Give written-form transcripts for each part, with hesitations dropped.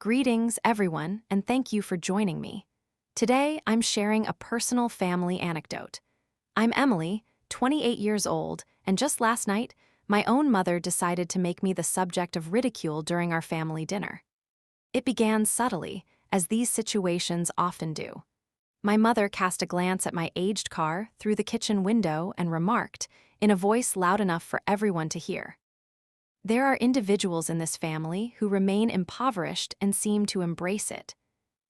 Greetings, everyone, and thank you for joining me. Today, I'm sharing a personal family anecdote. I'm Emily, 28 years old, and just last night, my own mother decided to make me the subject of ridicule during our family dinner. It began subtly, as these situations often do. My mother cast a glance at my aged car through the kitchen window and remarked, in a voice loud enough for everyone to hear, "There are individuals in this family who remain impoverished and seem to embrace it."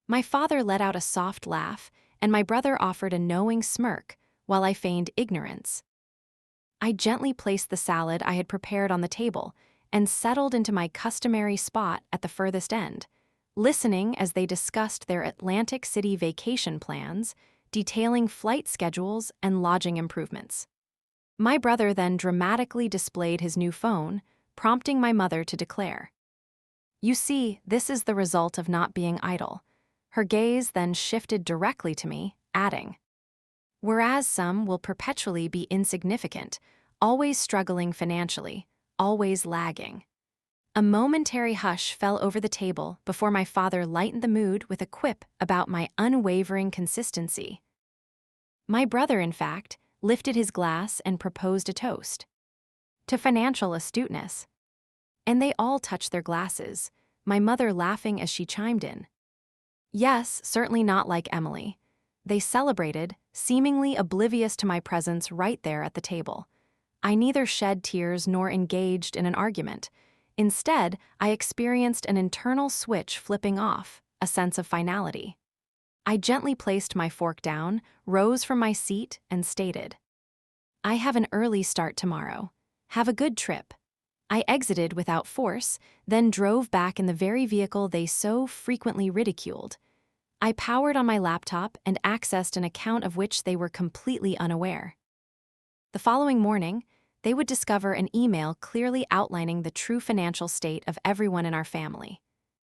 My father let out a soft laugh, and my brother offered a knowing smirk, while I feigned ignorance. I gently placed the salad I had prepared on the table and settled into my customary spot at the furthest end, listening as they discussed their Atlantic City vacation plans, detailing flight schedules and lodging improvements. My brother then dramatically displayed his new phone, prompting my mother to declare, "You see, this is the result of not being idle." Her gaze then shifted directly to me, adding, "Whereas some will perpetually be insignificant, always struggling financially, always lagging." A momentary hush fell over the table before my father lightened the mood with a quip about my unwavering consistency. My brother, in fact, lifted his glass and proposed a toast to financial astuteness. And they all touched their glasses, my mother laughing as she chimed in, "Yes, certainly not like Emily." They celebrated, seemingly oblivious to my presence right there at the table. I neither shed tears nor engaged in an argument. Instead, I experienced an internal switch flipping off, a sense of finality. I gently placed my fork down, rose from my seat, and stated, "I have an early start tomorrow. Have a good trip." I exited without force, then drove back in the very vehicle they so frequently ridiculed. I powered on my laptop and accessed an account of which they were completely unaware. The following morning, they would discover an email clearly outlining the true financial state of everyone in our family.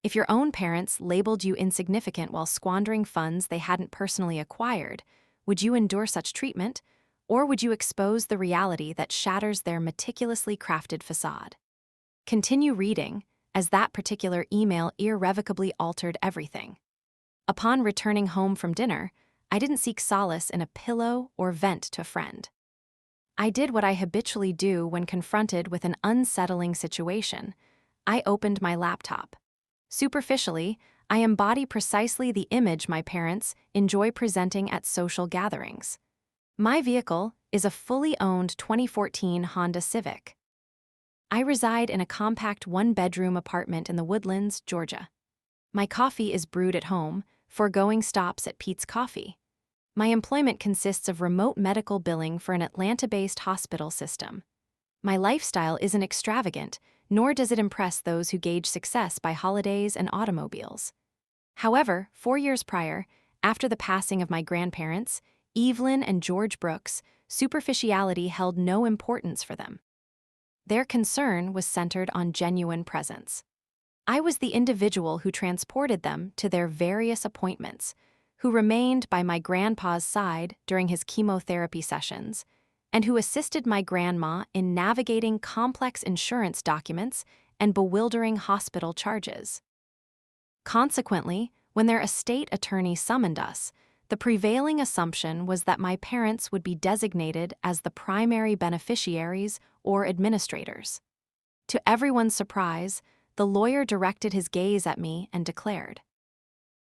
If your own parents labeled you insignificant while squandering funds they hadn't personally acquired, would you endure such treatment? Or would you expose the reality that shatters their meticulously crafted facade? Continue reading, as that particular email irrevocably altered everything. Upon returning home from dinner, I didn't seek solace in a pillow or vent to a friend. I did what I habitually do when confronted with an unsettling situation. I opened my laptop. Superficially, I embody precisely the image my parents enjoy presenting at social gatherings. My vehicle is a fully owned 2014 Honda Civic. I reside in a compact one-bedroom apartment in the Woodlands, Georgia. My coffee is brewed at home, foregoing stops at Pete's Coffee. My employment consists of remote medical billing for an Atlanta-based hospital system. My lifestyle isn't extravagant, nor does it impress those who gauge success by holidays and automobiles. However, 4 years prior, after the passing of my grandparents, Evelyn and George Brooks, superficiality held no importance for them. Their concern was centered on genuine presence. I was the individual who transported them to their various appointments, who remained by my grandpa's side during his chemotherapy sessions, and who assisted my grandma in navigating complex insurance documents and bewildering hospital charges. Consequently, when their estate attorney summoned us, the prevailing assumption was that my parents would be designated as the primary beneficiaries or administrators. To everyone's surprise, the lawyer directed his gaze at me and declared,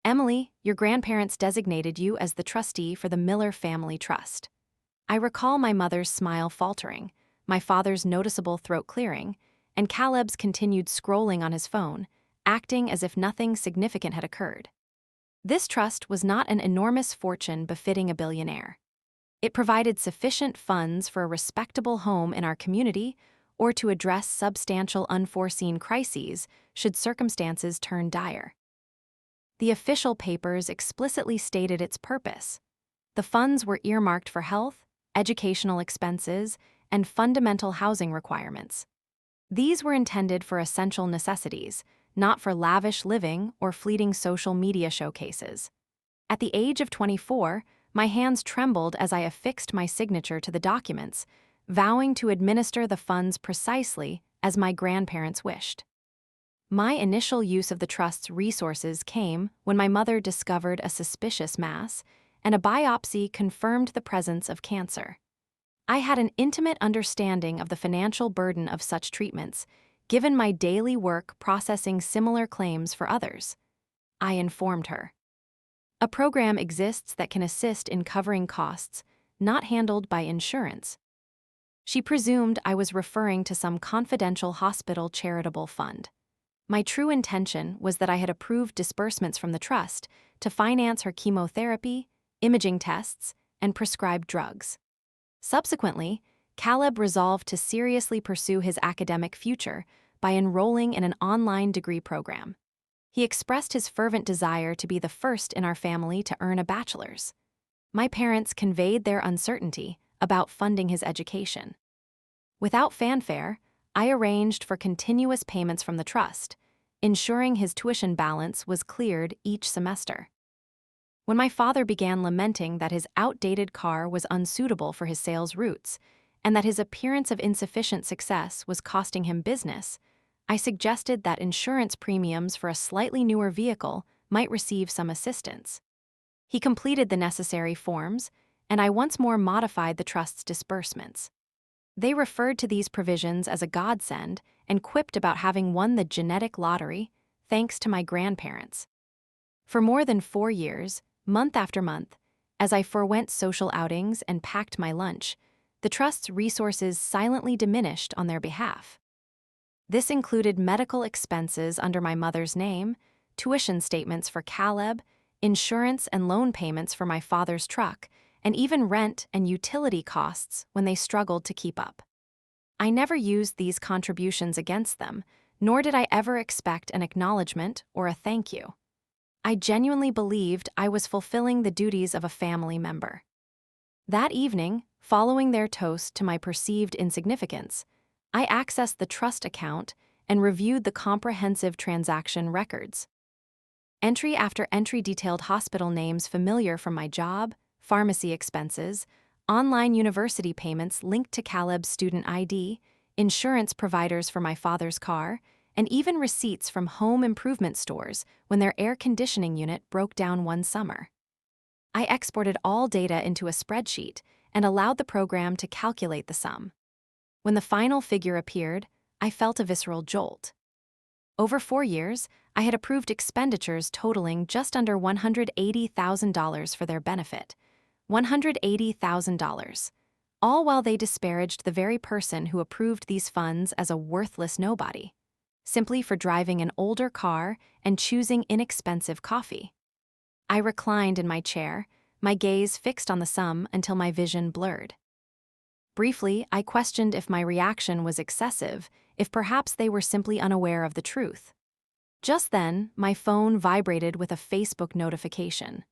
"Emily, your grandparents designated you as the trustee for the Miller Family Trust." I recall my mother's smile faltering, my father's noticeable throat clearing, and Caleb's continued scrolling on his phone, acting as if nothing significant had occurred. This trust was not an enormous fortune befitting a billionaire. It provided sufficient funds for a respectable home in our community or to address substantial unforeseen crises should circumstances turn dire. The official papers explicitly stated its purpose. The funds were earmarked for health, educational expenses, and fundamental housing requirements. These were intended for essential necessities, not for lavish living or fleeting social media showcases. At the age of 24, my hands trembled as I affixed my signature to the documents, vowing to administer the funds precisely as my grandparents wished. My initial use of the trust's resources came when my mother discovered a suspicious mass, and a biopsy confirmed the presence of cancer. I had an intimate understanding of the financial burden of such treatments, given my daily work processing similar claims for others. I informed her. A program exists that can assist in covering costs, not handled by insurance. She presumed I was referring to some confidential hospital charitable fund. My true intention was that I had approved disbursements from the trust to finance her chemotherapy, imaging tests, and prescribed drugs. Subsequently, Caleb resolved to seriously pursue his academic future by enrolling in an online degree program. He expressed his fervent desire to be the first in our family to earn a bachelor's. My parents conveyed their uncertainty about funding his education. Without fanfare, I arranged for continuous payments from the trust, ensuring his tuition balance was cleared each semester. When my father began lamenting that his outdated car was unsuitable for his sales routes and that his appearance of insufficient success was costing him business, I suggested that insurance premiums for a slightly newer vehicle might receive some assistance. He completed the necessary forms, and I once more modified the trust's disbursements. They referred to these provisions as a godsend and quipped about having won the genetic lottery, thanks to my grandparents. For more than 4 years, month after month, as I forewent social outings and packed my lunch, the trust's resources silently diminished on their behalf. This included medical expenses under my mother's name, tuition statements for Caleb, insurance and loan payments for my father's truck, and even rent and utility costs when they struggled to keep up. I never used these contributions against them, nor did I ever expect an acknowledgement or a thank you. I genuinely believed I was fulfilling the duties of a family member. That evening, following their toast to my perceived insignificance, I accessed the trust account and reviewed the comprehensive transaction records. Entry after entry detailed hospital names familiar from my job, pharmacy expenses, online university payments linked to Caleb's student ID, insurance providers for my father's car, and even receipts from home improvement stores when their air conditioning unit broke down one summer. I exported all data into a spreadsheet and allowed the program to calculate the sum. When the final figure appeared, I felt a visceral jolt. Over 4 years, I had approved expenditures totaling just under $180,000 for their benefit. $180,000. All while they disparaged the very person who approved these funds as a worthless nobody, simply for driving an older car and choosing inexpensive coffee. I reclined in my chair, my gaze fixed on the sum until my vision blurred. Briefly, I questioned if my reaction was excessive, if perhaps they were simply unaware of the truth. Just then, my phone vibrated with a Facebook notification.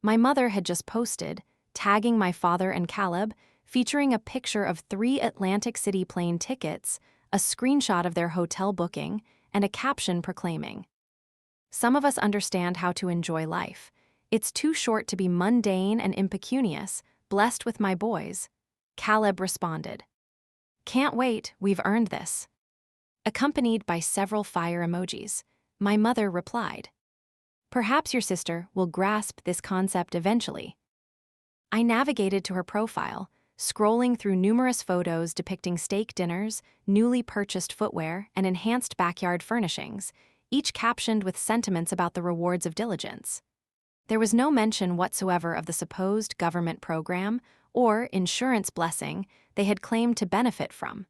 My mother had just posted, tagging my father and Caleb, featuring a picture of 3 Atlantic City plane tickets, a screenshot of their hotel booking, and a caption proclaiming, "Some of us understand how to enjoy life. It's too short to be mundane and impecunious, blessed with my boys." Caleb responded, "Can't wait, we've earned this." Accompanied by several fire emojis, my mother replied, "Perhaps your sister will grasp this concept eventually." I navigated to her profile, scrolling through numerous photos depicting steak dinners, newly purchased footwear, and enhanced backyard furnishings, each captioned with sentiments about the rewards of diligence. There was no mention whatsoever of the supposed government program or insurance blessing they had claimed to benefit from.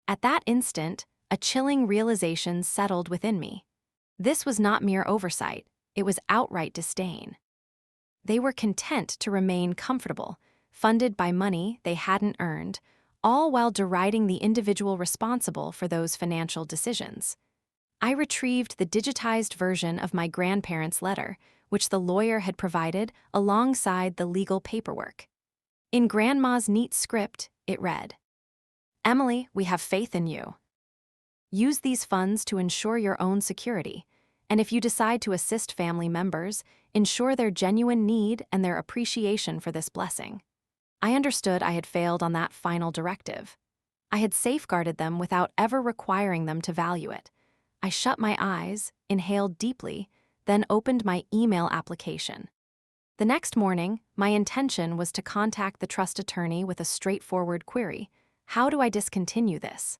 At that instant, a chilling realization settled within me. This was not mere oversight, it was outright disdain. They were content to remain comfortable, funded by money they hadn't earned, all while deriding the individual responsible for those financial decisions. I retrieved the digitized version of my grandparents' letter, which the lawyer had provided alongside the legal paperwork. In Grandma's neat script, it read, "Emily, we have faith in you. Use these funds to ensure your own security, and if you decide to assist family members, ensure their genuine need and their appreciation for this blessing." I understood I had failed on that final directive. I had safeguarded them without ever requiring them to value it. I shut my eyes, inhaled deeply, then opened my email application. The next morning, my intention was to contact the trust attorney with a straightforward query: how do I discontinue this?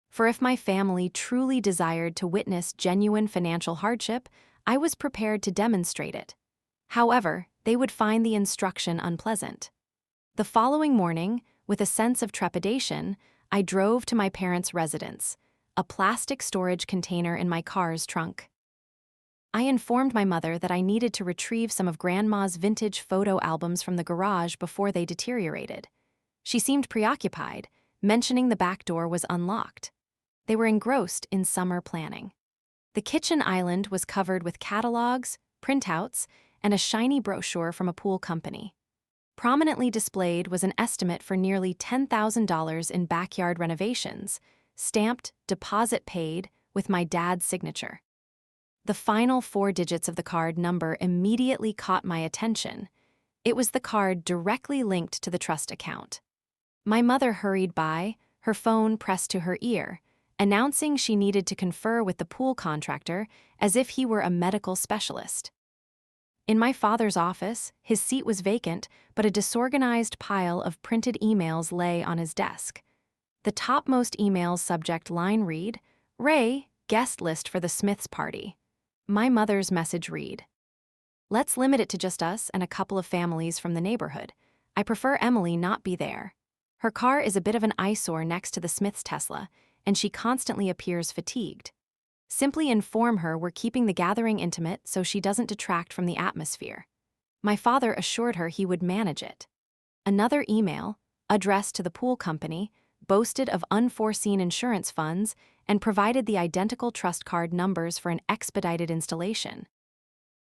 For if my family truly desired to witness genuine financial hardship, I was prepared to demonstrate it. However, they would find the instruction unpleasant. The following morning, with a sense of trepidation, I drove to my parents' residence, a plastic storage container in my car's trunk. I informed my mother that I needed to retrieve some of Grandma's vintage photo albums from the garage before they deteriorated. She seemed preoccupied, mentioning the back door was unlocked. They were engrossed in summer planning. The kitchen island was covered with catalogs, printouts, and a shiny brochure from a pool company. Prominently displayed was an estimate for nearly $10,000 in backyard renovations, stamped "deposit paid" with my dad's signature. The final 4 digits of the card number immediately caught my attention. It was the card directly linked to the trust account. My mother hurried by, her phone pressed to her ear, announcing she needed to confer with the pool contractor as if he were a medical specialist. In my father's office, his seat was vacant, but a disorganized pile of printed emails lay on his desk. The topmost email's subject line read, "Ray, guest list for the Smiths party." My mother's message read, "Let's limit it to just us and a couple of families from the neighborhood. I prefer Emily not be there. Her car is a bit of an eyesore next to the Smiths' Tesla, and she constantly appears fatigued. Simply inform her we're keeping the gathering intimate so she doesn't detract from the atmosphere." My father assured her he would manage it. Another email, addressed to the pool company, boasted of unforeseen insurance funds and provided the identical trust card numbers for an expedited installation.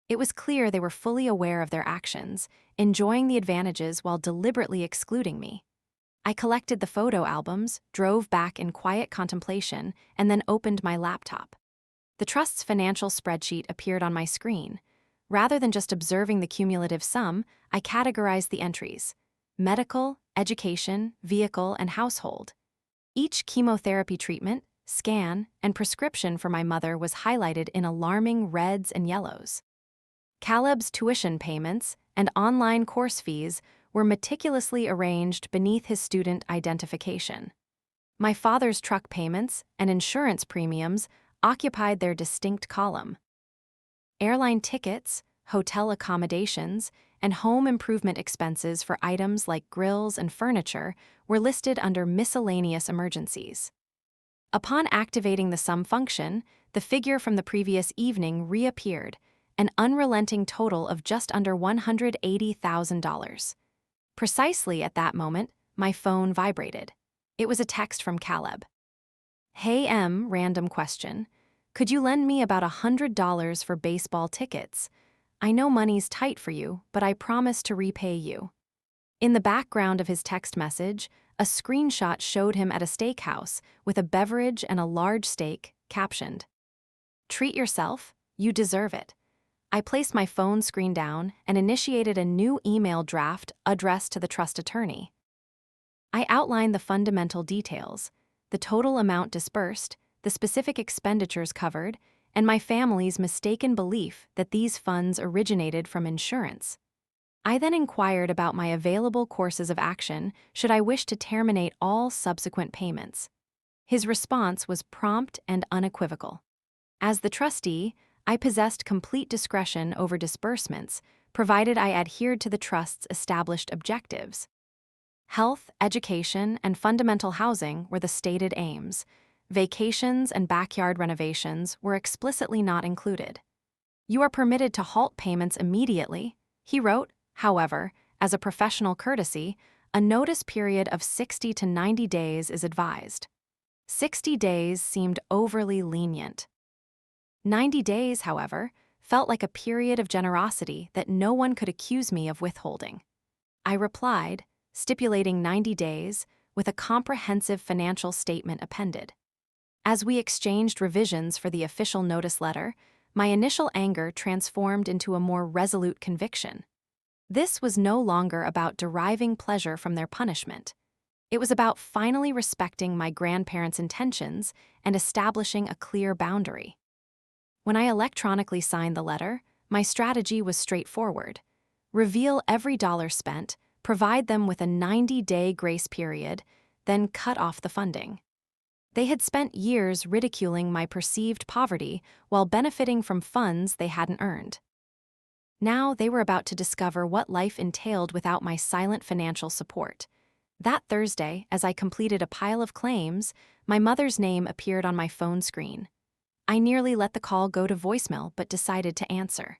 It was clear they were fully aware of their actions, enjoying the advantages while deliberately excluding me. I collected the photo albums, drove back in quiet contemplation, and then opened my laptop. The trust's financial spreadsheet appeared on my screen. Rather than just observing the cumulative sum, I categorized the entries: medical, education, vehicle, and household. Each chemotherapy treatment, scan, and prescription for my mother was highlighted in alarming reds and yellows. Caleb's tuition payments and online course fees were meticulously arranged beneath his student identification. My father's truck payments and insurance premiums occupied their distinct column. Airline tickets, hotel accommodations, and home improvement expenses for items like grills and furniture were listed under miscellaneous emergencies. Upon activating the sum function, the figure from the previous evening reappeared, an unrelenting total of just under $180,000. Precisely at that moment, my phone vibrated. It was a text from Caleb. "Hey M, random question. Could you lend me about $100 for baseball tickets? I know money's tight for you, but I promise to repay you." In the background of his text message, a screenshot showed him at a steakhouse with a beverage and a large steak, captioned, "Treat yourself, you deserve it." I placed my phone screen down and initiated a new email draft addressed to the trust attorney. I outlined the fundamental details: the total amount disbursed, the specific expenditures covered, and my family's mistaken belief that these funds originated from insurance. I then inquired about my available courses of action should I wish to terminate all subsequent payments. His response was prompt and unequivocal. As the trustee, I possessed complete discretion over disbursements, provided I adhered to the trust's established objectives. Health, education, and fundamental housing were the stated aims. Vacations and backyard renovations were explicitly not included. "You are permitted to halt payments immediately," he wrote. However, as a professional courtesy, a notice period of 60 to 90 days is advised. 60 days seemed overly lenient. 90 days, however, felt like a period of generosity that no one could accuse me of withholding. I replied, stipulating 90 days, with a comprehensive financial statement appended. As we exchanged revisions for the official notice letter, my initial anger transformed into a more resolute conviction. This was no longer about deriving pleasure from their punishment. It was about finally respecting my grandparents' intentions and establishing a clear boundary. When I electronically signed the letter, my strategy was straightforward. Reveal every dollar spent, provide them with a 90-day grace period, then cut off the funding. They had spent years ridiculing my perceived poverty while benefiting from funds they hadn't earned. Now they were about to discover what life entailed without my silent financial support. That Thursday, as I completed a pile of claims, my mother's name appeared on my phone screen. I nearly let the call go to voicemail but decided to answer.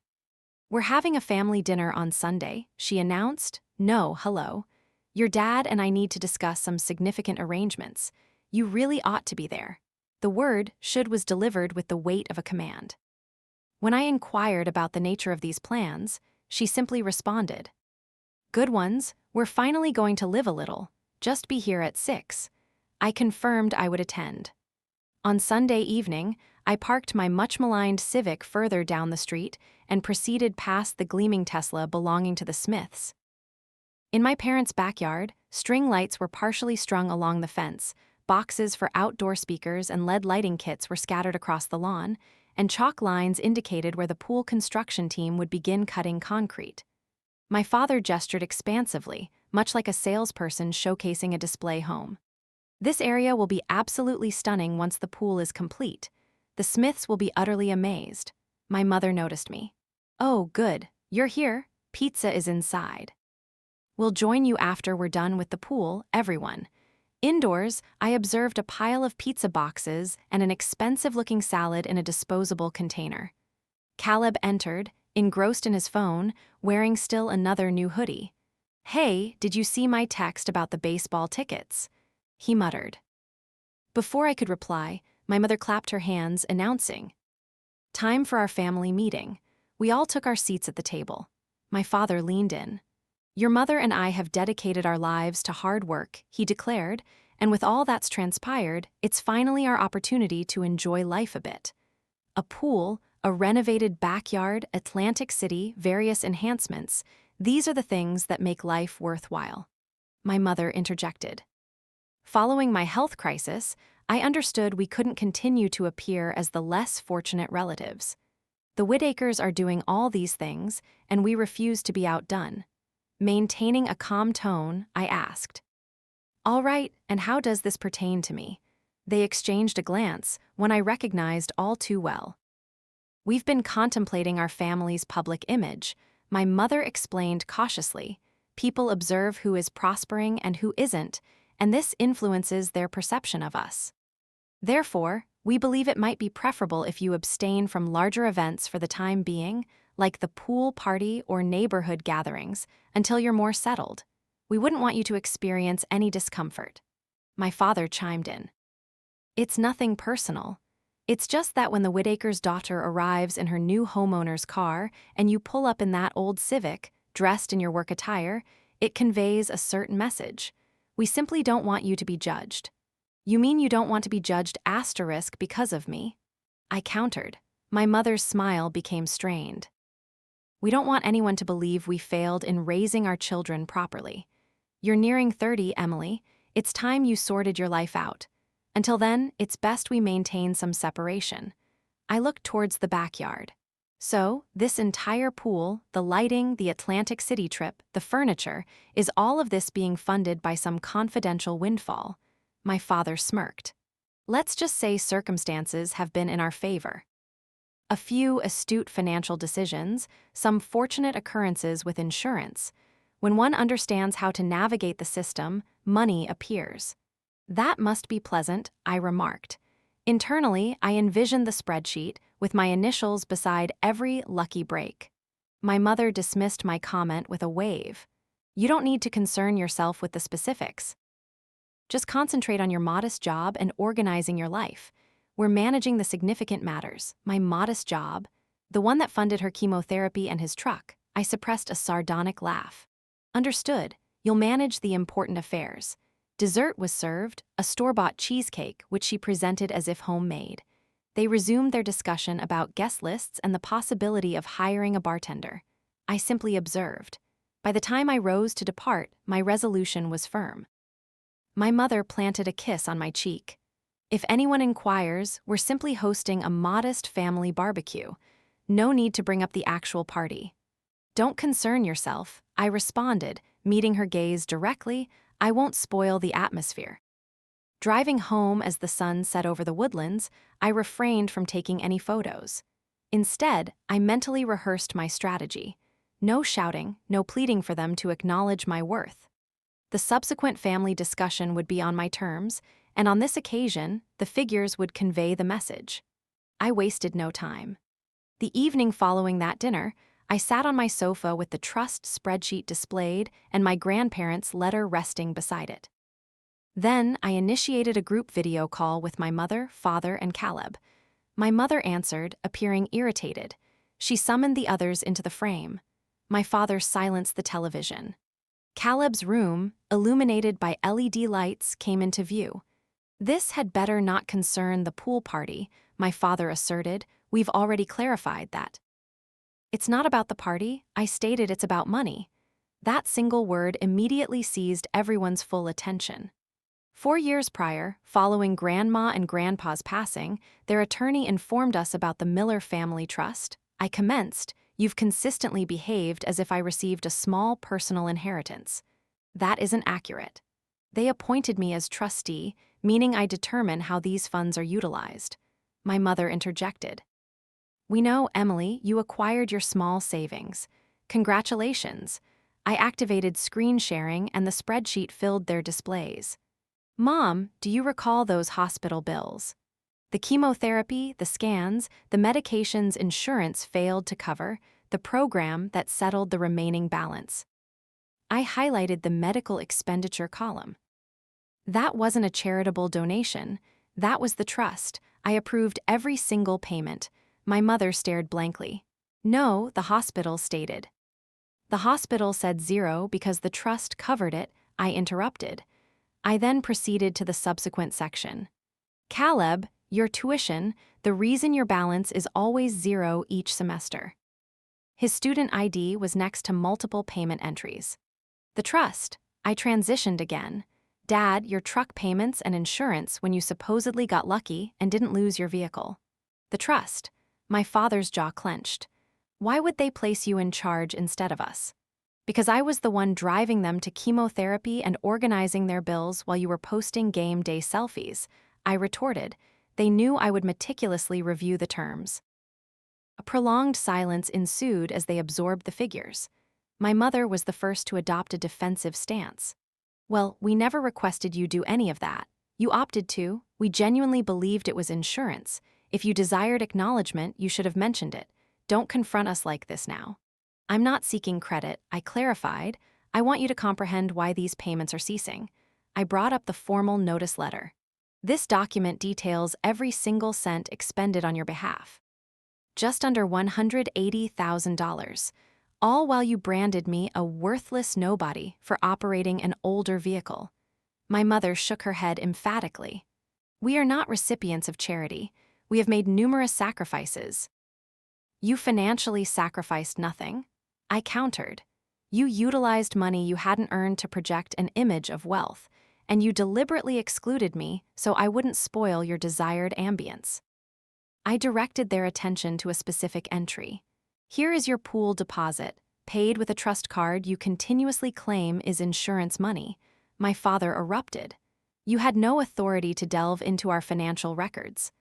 "We're having a family dinner on Sunday," she announced. "No, hello. Your dad and I need to discuss some significant arrangements. You really ought to be there." The word "should" was delivered with the weight of a command. When I inquired about the nature of these plans, she simply responded, "Good ones, we're finally going to live a little. Just be here at 6. I confirmed I would attend. On Sunday evening, I parked my much-maligned Civic further down the street and proceeded past the gleaming Tesla belonging to the Smiths. In my parents' backyard, string lights were partially strung along the fence, boxes for outdoor speakers and LED lighting kits were scattered across the lawn, and chalk lines indicated where the pool construction team would begin cutting concrete. My father gestured expansively, much like a salesperson showcasing a display home. "This area will be absolutely stunning once the pool is complete. The Smiths will be utterly amazed." My mother noticed me. "Oh, good. You're here. Pizza is inside. We'll join you after we're done with the pool, everyone." Indoors, I observed a pile of pizza boxes and an expensive-looking salad in a disposable container. Caleb entered, engrossed in his phone, wearing still another new hoodie. "Hey, did you see my text about the baseball tickets?" he muttered. Before I could reply, my mother clapped her hands, announcing, "Time for our family meeting." We all took our seats at the table. My father leaned in. "Your mother and I have dedicated our lives to hard work," he declared, "and with all that's transpired, it's finally our opportunity to enjoy life a bit. A pool, a renovated backyard, Atlantic City, various enhancements, these are the things that make life worthwhile." My mother interjected. "Following my health crisis, I understood we couldn't continue to appear as the less fortunate relatives. The Whittakers are doing all these things, and we refuse to be outdone." Maintaining a calm tone, I asked, "All right, and how does this pertain to me?" They exchanged a glance, one I recognized all too well. "We've been contemplating our family's public image," my mother explained cautiously. "People observe who is prospering and who isn't, and this influences their perception of us. Therefore, we believe it might be preferable if you abstain from larger events for the time being, like the pool party or neighborhood gatherings, until you're more settled. We wouldn't want you to experience any discomfort." My father chimed in. "It's nothing personal. It's just that when the Whittaker's daughter arrives in her new homeowner's car and you pull up in that old Civic, dressed in your work attire, it conveys a certain message. We simply don't want you to be judged." "You mean you don't want to be judged * because of me?" I countered. My mother's smile became strained. "We don't want anyone to believe we failed in raising our children properly. You're nearing 30, Emily. It's time you sorted your life out. Until then, it's best we maintain some separation." I looked towards the backyard. "So, this entire pool, the lighting, the Atlantic City trip, the furniture, is all of this being funded by some confidential windfall?" My father smirked. "Let's just say circumstances have been in our favor. A few astute financial decisions, some fortunate occurrences with insurance. When one understands how to navigate the system, money appears." "That must be pleasant," I remarked. Internally, I envisioned the spreadsheet, with my initials beside every lucky break. My mother dismissed my comment with a wave. "You don't need to concern yourself with the specifics. Just concentrate on your modest job and organizing your life. We're managing the significant matters." My modest job? The one that funded her chemotherapy and his truck. I suppressed a sardonic laugh. "Understood. You'll manage the important affairs." Dessert was served, a store-bought cheesecake, which she presented as if homemade. They resumed their discussion about guest lists and the possibility of hiring a bartender. I simply observed. By the time I rose to depart, my resolution was firm. My mother planted a kiss on my cheek. If anyone inquires, we're simply hosting a modest family barbecue. No need to bring up the actual party. Don't concern yourself, I responded, meeting her gaze directly. I won't spoil the atmosphere. Driving home as the sun set over the woodlands, I refrained from taking any photos. Instead, I mentally rehearsed my strategy. No shouting, no pleading for them to acknowledge my worth. The subsequent family discussion would be on my terms, and on this occasion, the figures would convey the message. I wasted no time. The evening following that dinner, I sat on my sofa with the trust spreadsheet displayed and my grandparents' letter resting beside it. Then I initiated a group video call with my mother, father, and Caleb. My mother answered, appearing irritated. She summoned the others into the frame. My father silenced the television. Caleb's room, illuminated by LED lights, came into view. This had better not concern the pool party, my father asserted. We've already clarified that. It's not about the party, I stated it's about money. That single word immediately seized everyone's full attention. 4 years prior, following Grandma and Grandpa's passing, their attorney informed us about the Miller family trust. I commenced, "You've consistently behaved as if I received a small personal inheritance. That isn't accurate. They appointed me as trustee, meaning I determine how these funds are utilized." My mother interjected. "We know, Emily, you acquired your small savings. Congratulations." I activated screen sharing and the spreadsheet filled their displays. "Mom, do you recall those hospital bills? The chemotherapy, the scans, the medications insurance failed to cover, the program that settled the remaining balance." I highlighted the medical expenditure column. "That wasn't a charitable donation. That was the trust. I approved every single payment." My mother stared blankly. "No," the hospital stated. "The hospital said zero because the trust covered it," I interrupted. I then proceeded to the subsequent section. "Caleb, your tuition, the reason your balance is always zero each semester." His student ID was next to multiple payment entries. "The trust," I transitioned again. "Dad, your truck payments and insurance when you supposedly got lucky and didn't lose your vehicle." "The trust." My father's jaw clenched. "Why would they place you in charge instead of us?" "Because I was the one driving them to chemotherapy and organizing their bills while you were posting game day selfies," I retorted. They knew I would meticulously review the terms. A prolonged silence ensued as they absorbed the figures. My mother was the first to adopt a defensive stance. "Well, we never requested you do any of that. You opted to. We genuinely believed it was insurance. If you desired acknowledgement, you should have mentioned it. Don't confront us like this now." "I'm not seeking credit," I clarified. "I want you to comprehend why these payments are ceasing." I brought up the formal notice letter. "This document details every single cent expended on your behalf. Just under $180,000. All while you branded me a worthless nobody for operating an older vehicle." My mother shook her head emphatically. "We are not recipients of charity. We have made numerous sacrifices." "You financially sacrificed nothing," I countered. "You utilized money you hadn't earned to project an image of wealth, and you deliberately excluded me so I wouldn't spoil your desired ambience." I directed their attention to a specific entry. "Here is your pool deposit, paid with a trust card you continuously claim is insurance money." My father erupted. "You had no authority to delve into our financial records."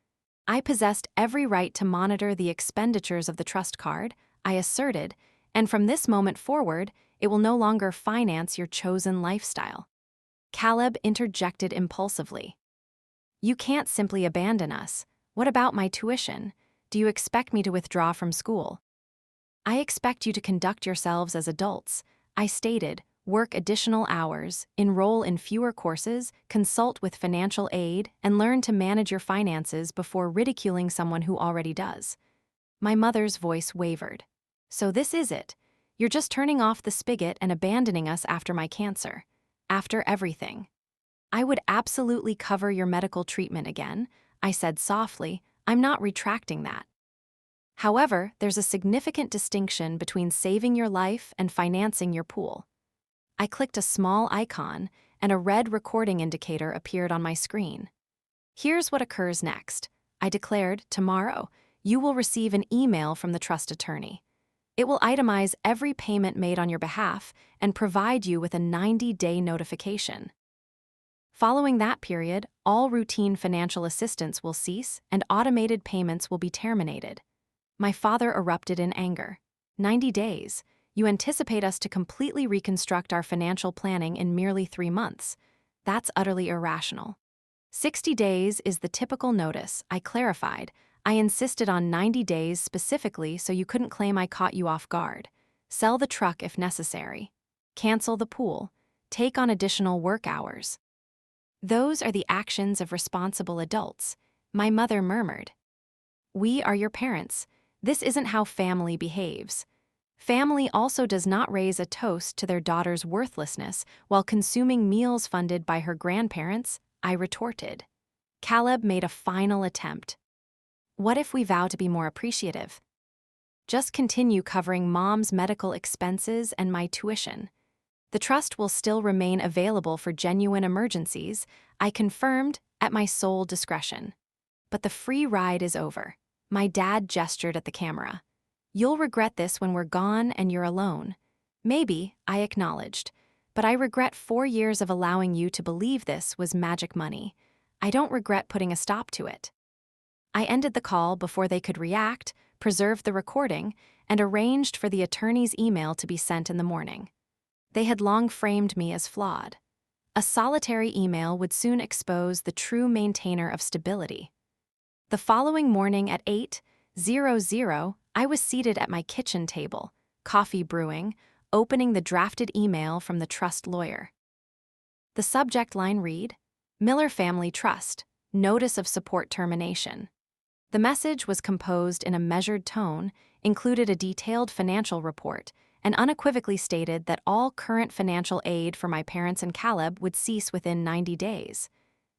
"I possessed every right to monitor the expenditures of the trust card," I asserted, "and from this moment forward, it will no longer finance your chosen lifestyle." Caleb interjected impulsively. "You can't simply abandon us. What about my tuition? Do you expect me to withdraw from school?" "I expect you to conduct yourselves as adults," I stated. "Work additional hours, enroll in fewer courses, consult with financial aid, and learn to manage your finances before ridiculing someone who already does." My mother's voice wavered. "So this is it. You're just turning off the spigot and abandoning us after my cancer. After everything." "I would absolutely cover your medical treatment again," I said softly. "I'm not retracting that. However, there's a significant distinction between saving your life and financing your pool." I clicked a small icon, and a red recording indicator appeared on my screen. Here's what occurs next. I declared, tomorrow, you will receive an email from the trust attorney. It will itemize every payment made on your behalf and provide you with a 90-day notification. Following that period, all routine financial assistance will cease and automated payments will be terminated. My father erupted in anger. 90 days? You anticipate us to completely reconstruct our financial planning in merely 3 months. That's utterly irrational. 60 days is the typical notice, I clarified. I insisted on 90 days specifically so you couldn't claim I caught you off guard. Sell the truck if necessary. Cancel the pool. Take on additional work hours. Those are the actions of responsible adults, my mother murmured. We are your parents. This isn't how family behaves. Family also does not raise a toast to their daughter's worthlessness while consuming meals funded by her grandparents, I retorted. Caleb made a final attempt. What if we vow to be more appreciative? Just continue covering Mom's medical expenses and my tuition. The trust will still remain available for genuine emergencies, I confirmed at my sole discretion. But the free ride is over. My dad gestured at the camera. You'll regret this when we're gone and you're alone. Maybe, I acknowledged, but I regret 4 years of allowing you to believe this was magic money. I don't regret putting a stop to it. I ended the call before they could react, preserved the recording, and arranged for the attorney's email to be sent in the morning. They had long framed me as flawed. A solitary email would soon expose the true maintainer of stability. The following morning at 8:00, I was seated at my kitchen table, coffee brewing, opening the drafted email from the trust lawyer. The subject line read, Miller Family Trust, Notice of Support Termination. The message was composed in a measured tone, included a detailed financial report, and unequivocally stated that all current financial aid for my parents and Caleb would cease within 90 days.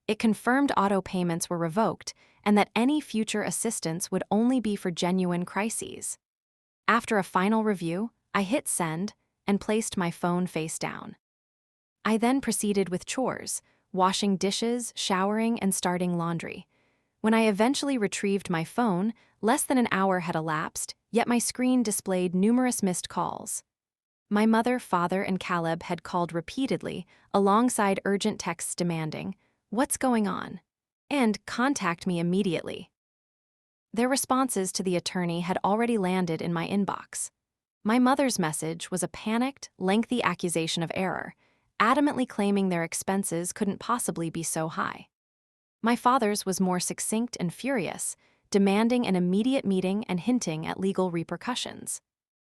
It confirmed auto payments were revoked and that any future assistance would only be for genuine crises. After a final review, I hit send and placed my phone face down. I then proceeded with chores, washing dishes, showering, and starting laundry. When I eventually retrieved my phone, less than an hour had elapsed, yet my screen displayed numerous missed calls. My mother, father, and Caleb had called repeatedly, alongside urgent texts demanding, "What's going on?" and "Contact me immediately." Their responses to the attorney had already landed in my inbox. My mother's message was a panicked, lengthy accusation of error, adamantly claiming their expenses couldn't possibly be so high. My father's was more succinct and furious, demanding an immediate meeting and hinting at legal repercussions.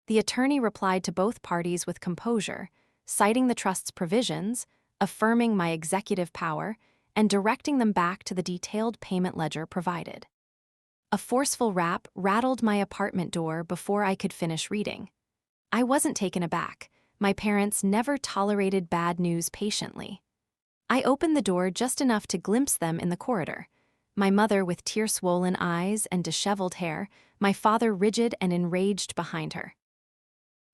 The attorney replied to both parties with composure, citing the trust's provisions, affirming my executive power, and directing them back to the detailed payment ledger provided. A forceful rap rattled my apartment door before I could finish reading. I wasn't taken aback. My parents never tolerated bad news patiently. I opened the door just enough to glimpse them in the corridor. My mother with tear-swollen eyes and disheveled hair, my father rigid and enraged behind her.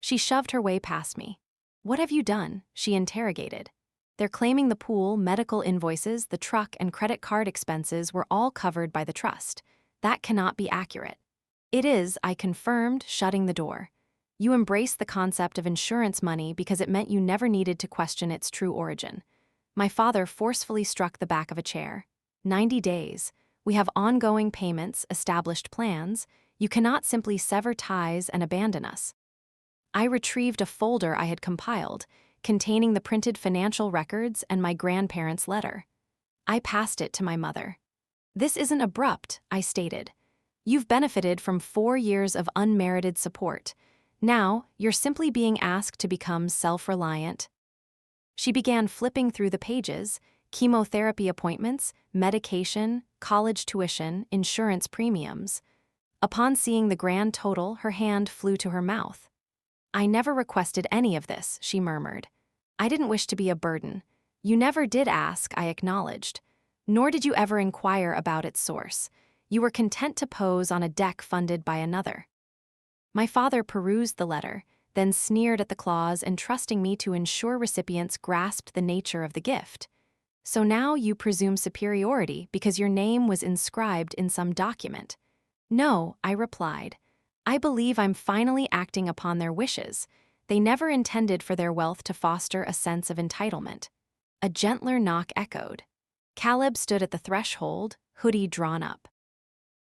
She shoved her way past me. "What have you done?" she interrogated. They're claiming the pool, medical invoices, the truck, and credit card expenses were all covered by the trust. That cannot be accurate. It is, I confirmed, shutting the door. You embraced the concept of insurance money because it meant you never needed to question its true origin. My father forcefully struck the back of a chair. 90 days. We have ongoing payments, established plans. You cannot simply sever ties and abandon us. I retrieved a folder I had compiled, containing the printed financial records and my grandparents' letter. I passed it to my mother. This isn't abrupt, I stated. You've benefited from 4 years of unmerited support. Now, you're simply being asked to become self-reliant. She began flipping through the pages, chemotherapy appointments, medication, college tuition, insurance premiums. Upon seeing the grand total, her hand flew to her mouth. I never requested any of this, she murmured. I didn't wish to be a burden. You never did ask, I acknowledged. Nor did you ever inquire about its source. You were content to pose on a deck funded by another. My father perused the letter, then sneered at the clause, entrusting me to ensure recipients grasped the nature of the gift. So now you presume superiority because your name was inscribed in some document. No, I replied. I believe I'm finally acting upon their wishes. They never intended for their wealth to foster a sense of entitlement. A gentler knock echoed. Caleb stood at the threshold, hoodie drawn up.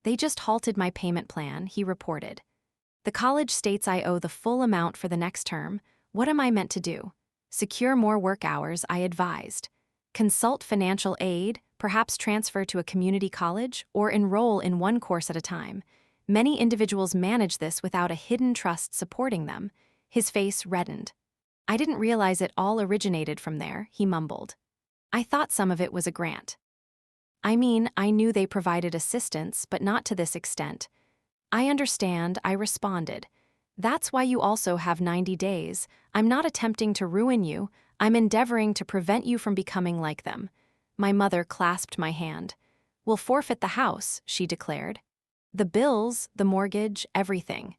They just halted my payment plan, he reported. The college states I owe the full amount for the next term. What am I meant to do? Secure more work hours, I advised. Consult financial aid, perhaps transfer to a community college, or enroll in one course at a time. Many individuals manage this without a hidden trust supporting them. His face reddened. I didn't realize it all originated from there, he mumbled. I thought some of it was a grant. I knew they provided assistance, but not to this extent. I understand, I responded. That's why you also have 90 days. I'm not attempting to ruin you. I'm endeavoring to prevent you from becoming like them. My mother clasped my hand. We'll forfeit the house, she declared. The bills, the mortgage, everything.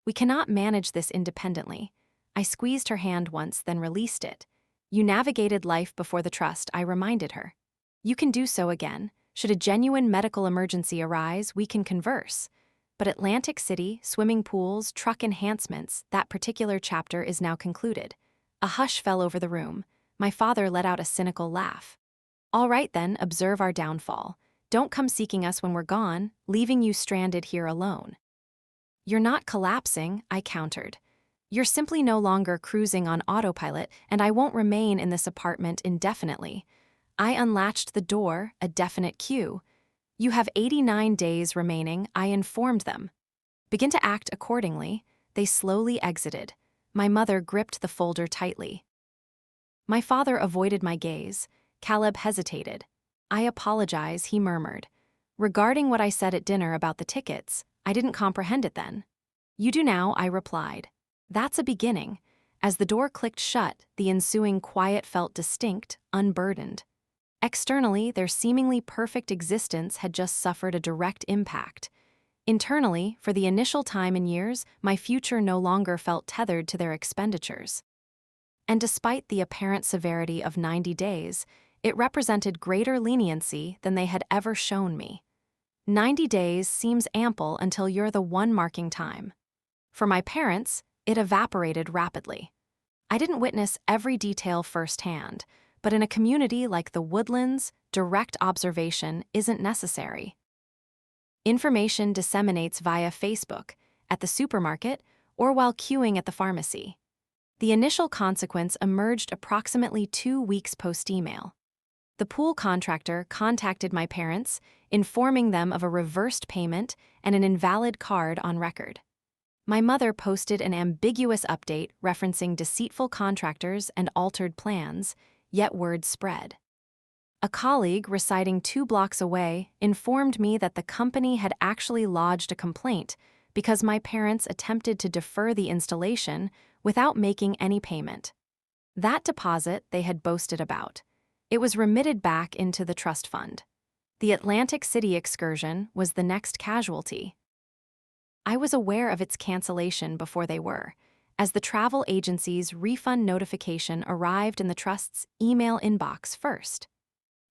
We cannot manage this independently. I squeezed her hand once, then released it. You navigated life before the trust, I reminded her. You can do so again. Should a genuine medical emergency arise, we can converse. But Atlantic City, swimming pools, truck enhancements, that particular chapter is now concluded. A hush fell over the room. My father let out a cynical laugh. All right then, observe our downfall. Don't come seeking us when we're gone, leaving you stranded here alone. You're not collapsing, I countered. You're simply no longer cruising on autopilot, and I won't remain in this apartment indefinitely. I unlatched the door, a definite cue. You have 89 days remaining, I informed them. Begin to act accordingly. They slowly exited. My mother gripped the folder tightly. My father avoided my gaze. Caleb hesitated. I apologize, he murmured. Regarding what I said at dinner about the tickets, I didn't comprehend it then. You do now, I replied. That's a beginning. As the door clicked shut, the ensuing quiet felt distinct, unburdened. Externally, their seemingly perfect existence had just suffered a direct impact. Internally, for the initial time in years, my future no longer felt tethered to their expenditures. And despite the apparent severity of 90 days, it represented greater leniency than they had ever shown me. 90 days seems ample until you're the one marking time. For my parents, it evaporated rapidly. I didn't witness every detail firsthand, but in a community like the Woodlands, direct observation isn't necessary. Information disseminates via Facebook, at the supermarket, or while queuing at the pharmacy. The initial consequence emerged approximately 2 weeks post-email. The pool contractor contacted my parents, informing them of a reversed payment and an invalid card on record. My mother posted an ambiguous update referencing deceitful contractors and altered plans, yet word spread. A colleague residing 2 blocks away informed me that the company had actually lodged a complaint because my parents attempted to defer the installation without making any payment. That deposit they had boasted about. It was remitted back into the trust fund. The Atlantic City excursion was the next casualty. I was aware of its cancellation before they were, as the travel agency's refund notification arrived in the trust's email inbox first.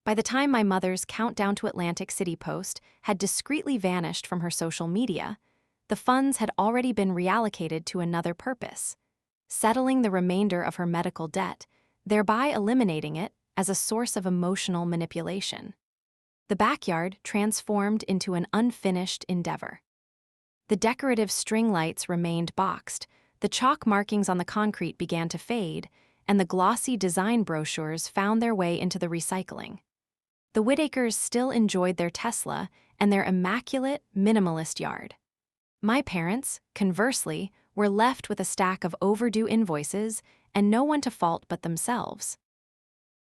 By the time my mother's countdown to Atlantic City post had discreetly vanished from her social media, the funds had already been reallocated to another purpose, settling the remainder of her medical debt, thereby eliminating it as a source of emotional manipulation. The backyard transformed into an unfinished endeavor. The decorative string lights remained boxed, the chalk markings on the concrete began to fade, and the glossy design brochures found their way into the recycling. The Whittakers still enjoyed their Tesla and their immaculate, minimalist yard. My parents, conversely, were left with a stack of overdue invoices and no one to fault but themselves.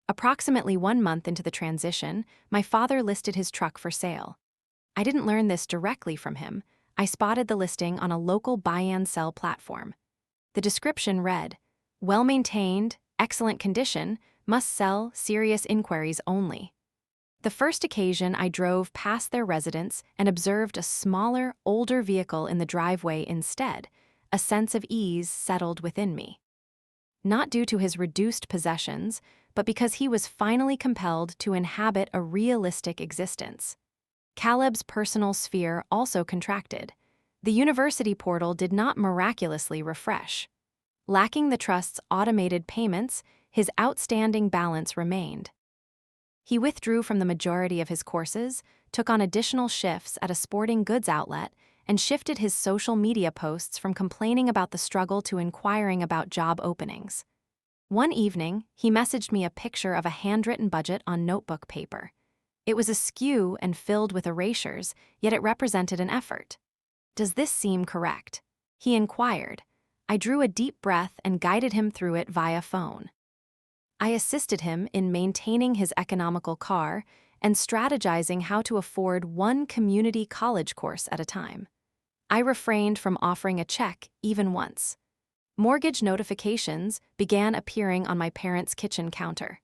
Approximately 1 month into the transition, my father listed his truck for sale. I didn't learn this directly from him. I spotted the listing on a local buy-and-sell platform. The description read, "Well-maintained, excellent condition, must sell, serious inquiries only." The first occasion I drove past their residence and observed a smaller, older vehicle in the driveway instead, a sense of ease settled within me. Not due to his reduced possessions, but because he was finally compelled to inhabit a realistic existence. Caleb's personal sphere also contracted. The university portal did not miraculously refresh. Lacking the trust's automated payments, his outstanding balance remained. He withdrew from the majority of his courses, took on additional shifts at a sporting goods outlet, and shifted his social media posts from complaining about the struggle to inquiring about job openings. One evening, he messaged me a picture of a handwritten budget on notebook paper. It was askew and filled with erasures, yet it represented an effort. "Does this seem correct?" he inquired. I drew a deep breath and guided him through it via phone. I assisted him in maintaining his economical car and strategizing how to afford one community college course at a time. I refrained from offering a check even once. Mortgage notifications began appearing on my parents' kitchen counter.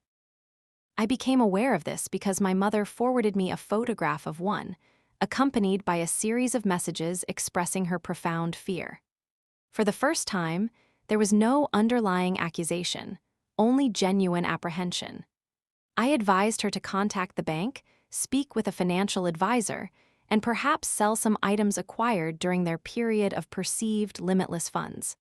I became aware of this because my mother forwarded me a photograph of one, accompanied by a series of messages expressing her profound fear. For the first time, there was no underlying accusation, only genuine apprehension. I advised her to contact the bank, speak with a financial advisor, and perhaps sell some items acquired during their period of perceived limitless funds.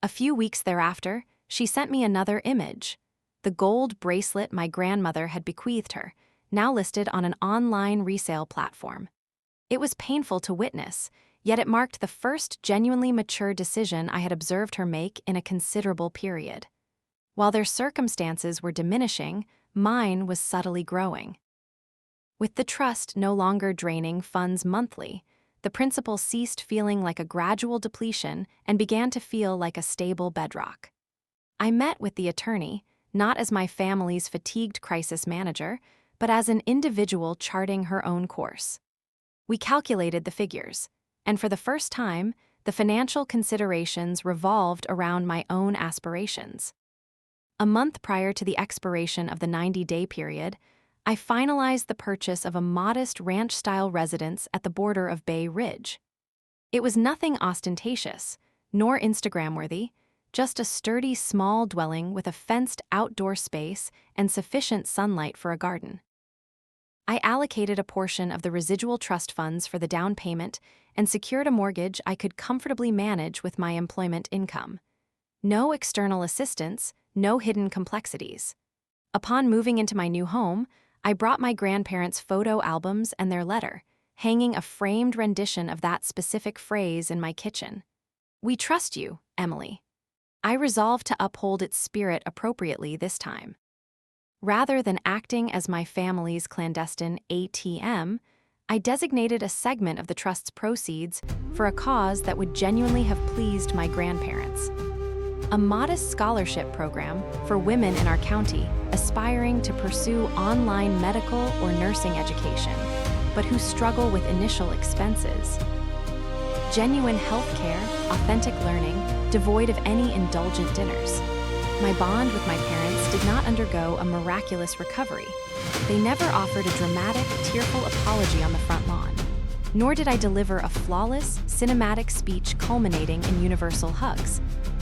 A few weeks thereafter, she sent me another image: the gold bracelet my grandmother had bequeathed her, now listed on an online resale platform. It was painful to witness, yet it marked the first genuinely mature decision I had observed her make in a considerable period. While their circumstances were diminishing, mine was subtly growing. With the trust no longer draining funds monthly, the principal ceased feeling like a gradual depletion and began to feel like a stable bedrock. I met with the attorney, not as my family's fatigued crisis manager, but as an individual charting her own course. We calculated the figures, and for the first time, the financial considerations revolved around my own aspirations. A month prior to the expiration of the 90-day period, I finalized the purchase of a modest ranch-style residence at the border of Bay Ridge. It was nothing ostentatious, nor Instagram-worthy, just a sturdy small dwelling with a fenced outdoor space and sufficient sunlight for a garden. I allocated a portion of the residual trust funds for the down payment and secured a mortgage I could comfortably manage with my employment income. No external assistance, no hidden complexities. Upon moving into my new home, I brought my grandparents' photo albums and their letter, hanging a framed rendition of that specific phrase in my kitchen. "We trust you, Emily." I resolved to uphold its spirit appropriately this time. Rather than acting as my family's clandestine ATM, I designated a segment of the trust's proceeds for a cause that would genuinely have pleased my grandparents. A modest scholarship program for women in our county aspiring to pursue online medical or nursing education, but who struggle with initial expenses. Genuine healthcare, authentic learning, devoid of any indulgent dinners. My bond with my parents did not undergo a miraculous recovery. They never offered a dramatic, tearful apology on the front lawn. Nor did I deliver a flawless, cinematic speech culminating in universal hugs.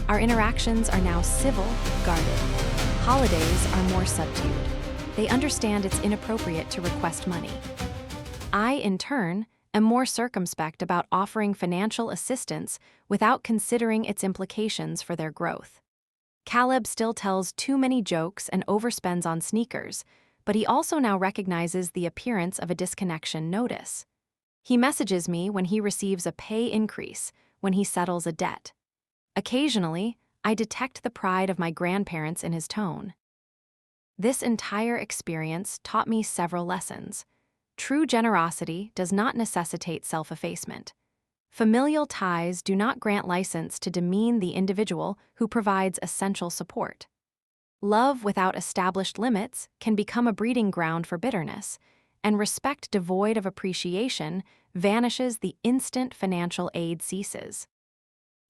Our interactions are now civil, guarded. Holidays are more subdued. They understand it's inappropriate to request money. I, in turn, am more circumspect about offering financial assistance without considering its implications for their growth. Caleb still tells too many jokes and overspends on sneakers, but he also now recognizes the appearance of a disconnection notice. He messages me when he receives a pay increase, when he settles a debt. Occasionally, I detect the pride of my grandparents in his tone. This entire experience taught me several lessons. True generosity does not necessitate self-effacement. Familial ties do not grant license to demean the individual who provides essential support. Love without established limits can become a breeding ground for bitterness, and respect devoid of appreciation vanishes the instant financial aid ceases.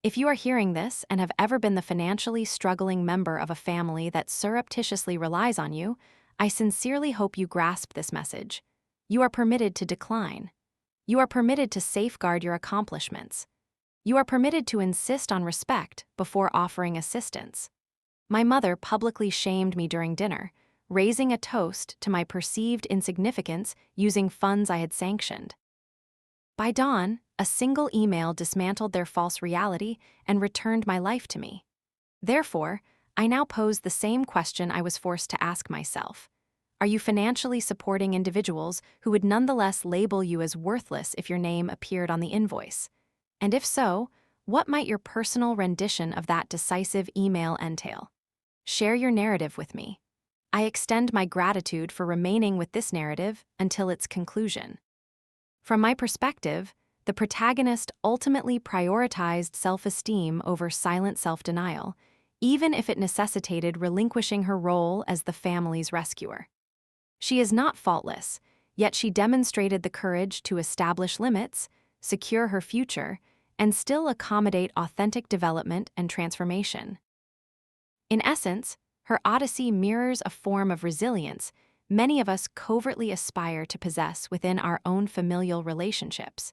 If you are hearing this and have ever been the financially struggling member of a family that surreptitiously relies on you, I sincerely hope you grasp this message. You are permitted to decline. You are permitted to safeguard your accomplishments. You are permitted to insist on respect before offering assistance. My mother publicly shamed me during dinner, raising a toast to my perceived insignificance using funds I had sanctioned. By dawn, a single email dismantled their false reality and returned my life to me. Therefore, I now pose the same question I was forced to ask myself. Are you financially supporting individuals who would nonetheless label you as worthless if your name appeared on the invoice? And if so, what might your personal rendition of that decisive email entail? Share your narrative with me. I extend my gratitude for remaining with this narrative until its conclusion. From my perspective, the protagonist ultimately prioritized self-esteem over silent self-denial, even if it necessitated relinquishing her role as the family's rescuer. She is not faultless, yet she demonstrated the courage to establish limits, secure her future, and still accommodate authentic development and transformation. In essence, her odyssey mirrors a form of resilience many of us covertly aspire to possess within our own familial relationships.